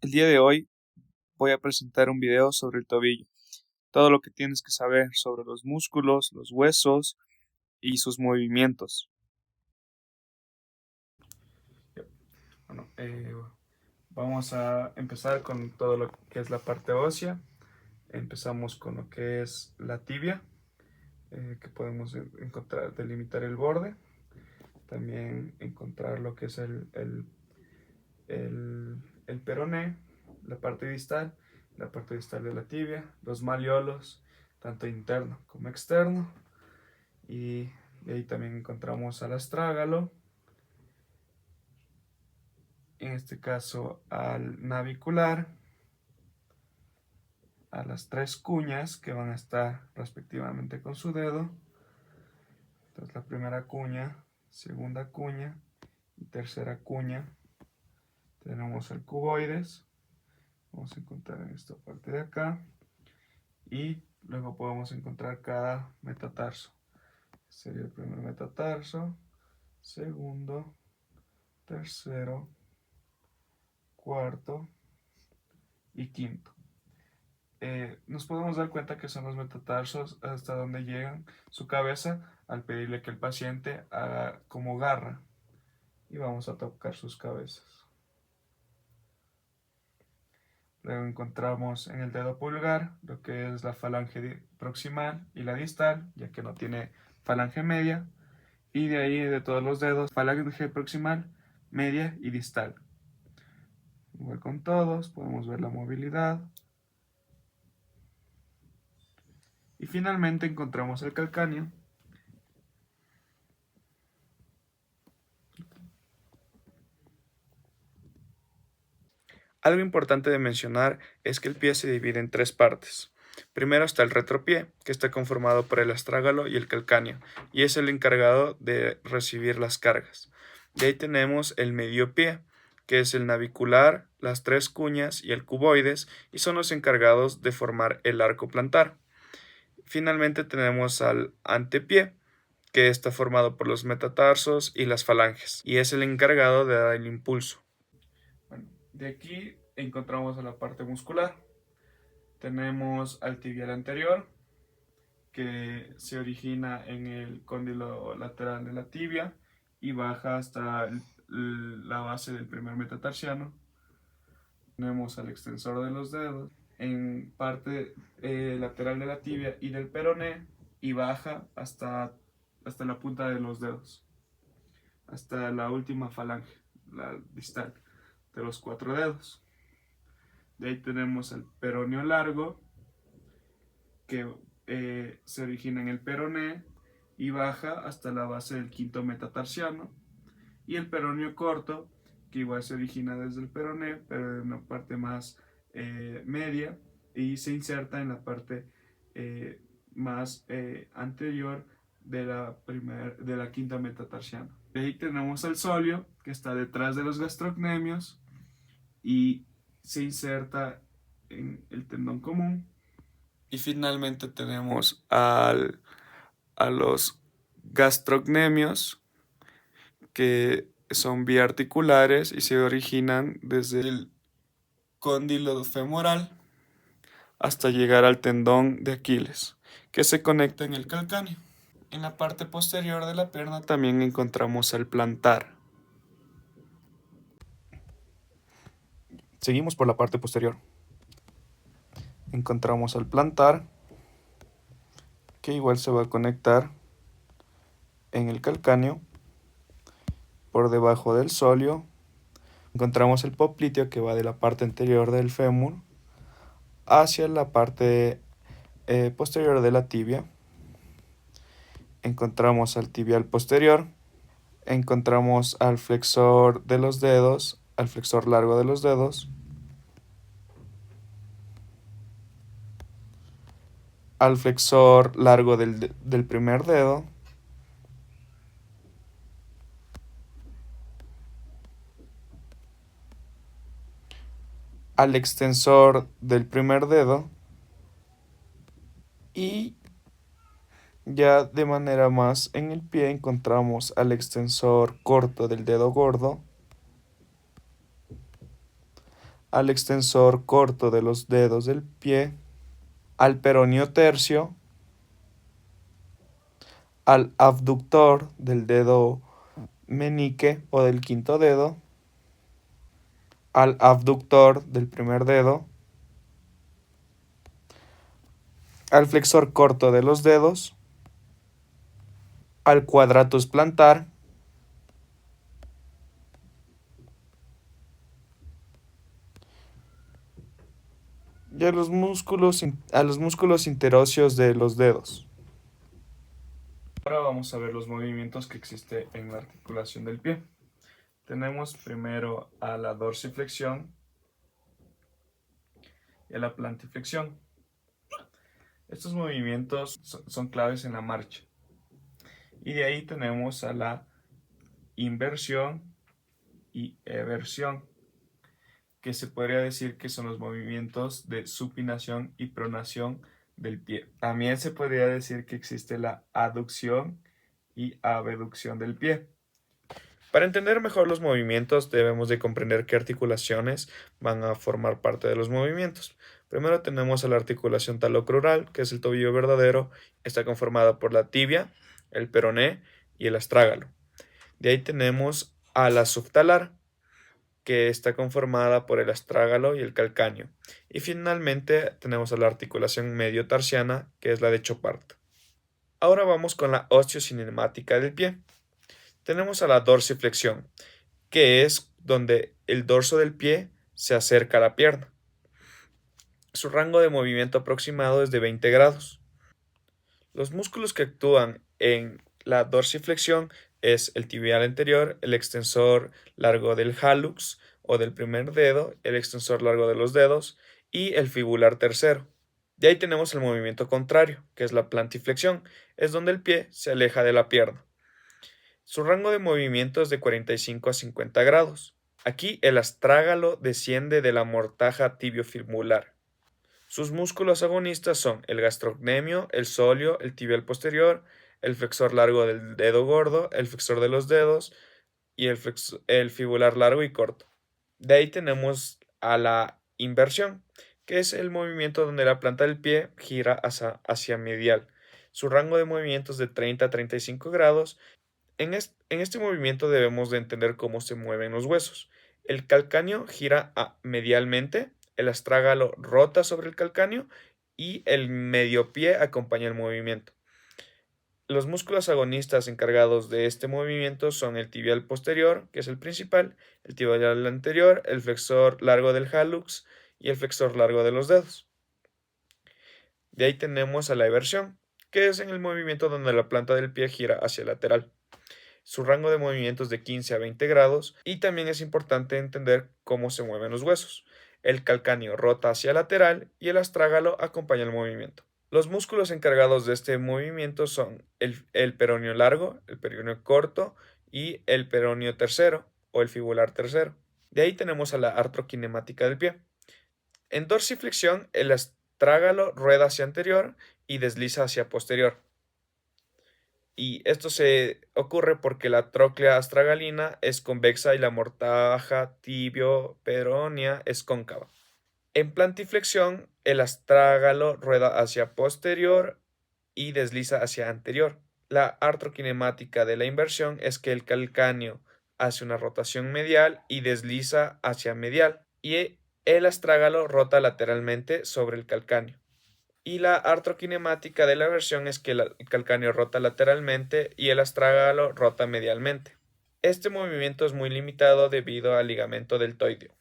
El día de hoy voy a presentar un video sobre el tobillo, todo lo que tienes que saber sobre los músculos, los huesos y sus movimientos. Bueno, vamos a empezar con todo lo que es la parte ósea. Empezamos con lo que es la tibia, que podemos encontrar, delimitar el borde. También encontrar lo que es el peroné, la parte distal de la tibia, los malleolos, tanto interno como externo. Y de ahí también encontramos al astrágalo, en este caso al navicular, a las tres cuñas que van a estar respectivamente con su dedo. Entonces la primera cuña, segunda cuña y tercera cuña. Tenemos el cuboides, vamos a encontrar en esta parte de acá, y luego podemos encontrar cada metatarso. Sería el primer metatarso, segundo, tercero, cuarto y quinto. Nos podemos dar cuenta que son los metatarsos hasta donde llegan su cabeza al pedirle que el paciente haga como garra, y vamos a tocar sus cabezas. Luego encontramos en el dedo pulgar lo que es la falange proximal y la distal, ya que no tiene falange media, y de ahí de todos los dedos, falange proximal, media y distal. Igual con todos, podemos ver la movilidad. Y finalmente encontramos el calcáneo. Algo importante de mencionar es que el pie se divide en tres partes. Primero está el retropié, que está conformado por el astrágalo y el calcáneo, y es el encargado de recibir las cargas. De ahí tenemos el medio pie, que es el navicular, las tres cuñas y el cuboides, y son los encargados de formar el arco plantar. Finalmente tenemos al antepié, que está formado por los metatarsos y las falanges, y es el encargado de dar el impulso. Bueno, de aquí encontramos a la parte muscular. Tenemos al tibial anterior, que se origina en el cóndilo lateral de la tibia y baja hasta la base del primer metatarsiano. Tenemos al extensor de los dedos en parte lateral de la tibia y del peroné, y baja hasta la punta de los dedos, hasta la última falange, la distal de los cuatro dedos. De ahí tenemos el peroneo largo, que se origina en el peroné y baja hasta la base del quinto metatarsiano. Y el peroneo corto, que igual se origina desde el peroné, pero en una parte más media, y se inserta en la parte más anterior de la quinta metatarsiana. De ahí tenemos el sóleo, que está detrás de los gastrocnemios y se inserta en el tendón común. Y finalmente tenemos a los gastrocnemios, que son biarticulares y se originan desde el cóndilo femoral hasta llegar al tendón de Aquiles, que se conecta en el calcáneo. En la parte posterior de la pierna también encontramos el plantar. Seguimos por la parte posterior. Encontramos el plantar, que igual se va a conectar en el calcáneo. Por debajo del sóleo encontramos el popliteo, que va de la parte anterior del fémur hacia la parte posterior de la tibia. Encontramos al tibial posterior, encontramos al flexor de los dedos, al flexor largo de los dedos, al flexor largo del primer dedo, al extensor del primer dedo, y ya de manera más en el pie encontramos al extensor corto del dedo gordo, al extensor corto de los dedos del pie, al peroneo tercio, al abductor del dedo meñique o del quinto dedo, al abductor del primer dedo, al flexor corto de los dedos, al quadratus plantar, y a los músculos interóseos de los dedos. Ahora vamos a ver los movimientos que existen en la articulación del pie. Tenemos primero a la dorsiflexión y a la plantiflexión. Estos movimientos son claves en la marcha. Y de ahí tenemos a la inversión y eversión, que se podría decir que son los movimientos de supinación y pronación del pie. También se podría decir que existe la aducción y abducción del pie. Para entender mejor los movimientos debemos de comprender qué articulaciones van a formar parte de los movimientos. Primero tenemos a la articulación talocrural, que es el tobillo verdadero, está conformada por la tibia, el peroné y el astrágalo. De ahí tenemos a la subtalar, que está conformada por el astrágalo y el calcáneo. Y finalmente tenemos a la articulación mediotarsiana, que es la de Chopart. Ahora vamos con la osteocinemática del pie. Tenemos a la dorsiflexión, que es donde el dorso del pie se acerca a la pierna. Su rango de movimiento aproximado es de 20 grados. Los músculos que actúan en la dorsiflexión es el tibial anterior, el extensor largo del hallux o del primer dedo, el extensor largo de los dedos y el fibular tercero. De ahí tenemos el movimiento contrario, que es la plantiflexión, es donde el pie se aleja de la pierna. Su rango de movimiento es de 45 a 50 grados. Aquí el astrágalo desciende de la mortaja tibiofibular. Sus músculos agonistas son el gastrocnemio, el sóleo, el tibial posterior, el flexor largo del dedo gordo, el flexor de los dedos y el fibular largo y corto. De ahí tenemos a la inversión, que es el movimiento donde la planta del pie gira hacia medial. Su rango de movimiento es de 30 a 35 grados. En este movimiento debemos de entender cómo se mueven los huesos. El calcáneo gira medialmente, el astrágalo rota sobre el calcáneo y el medio pie acompaña el movimiento. Los músculos agonistas encargados de este movimiento son el tibial posterior, que es el principal, el tibial anterior, el flexor largo del hallux y el flexor largo de los dedos. De ahí tenemos a la eversión, que es en el movimiento donde la planta del pie gira hacia el lateral. Su rango de movimiento es de 15 a 20 grados y también es importante entender cómo se mueven los huesos. El calcáneo rota hacia lateral y el astrágalo acompaña el movimiento. Los músculos encargados de este movimiento son el peroneo largo, el peroneo corto y el peroneo tercero o el fibular tercero. De ahí tenemos a la artroquinemática del pie. En dorsiflexión, el astrágalo rueda hacia anterior y desliza hacia posterior. Y esto se ocurre porque la tróclea astragalina es convexa y la mortaja tibio-peronea es cóncava. En plantiflexión, el astrágalo rueda hacia posterior y desliza hacia anterior. La artroquinemática de la inversión es que el calcáneo hace una rotación medial y desliza hacia medial, y el astrágalo rota lateralmente sobre el calcáneo. Y la artroquinemática de la versión es que el calcáneo rota lateralmente y el astrágalo rota medialmente. Este movimiento es muy limitado debido al ligamento deltoideo.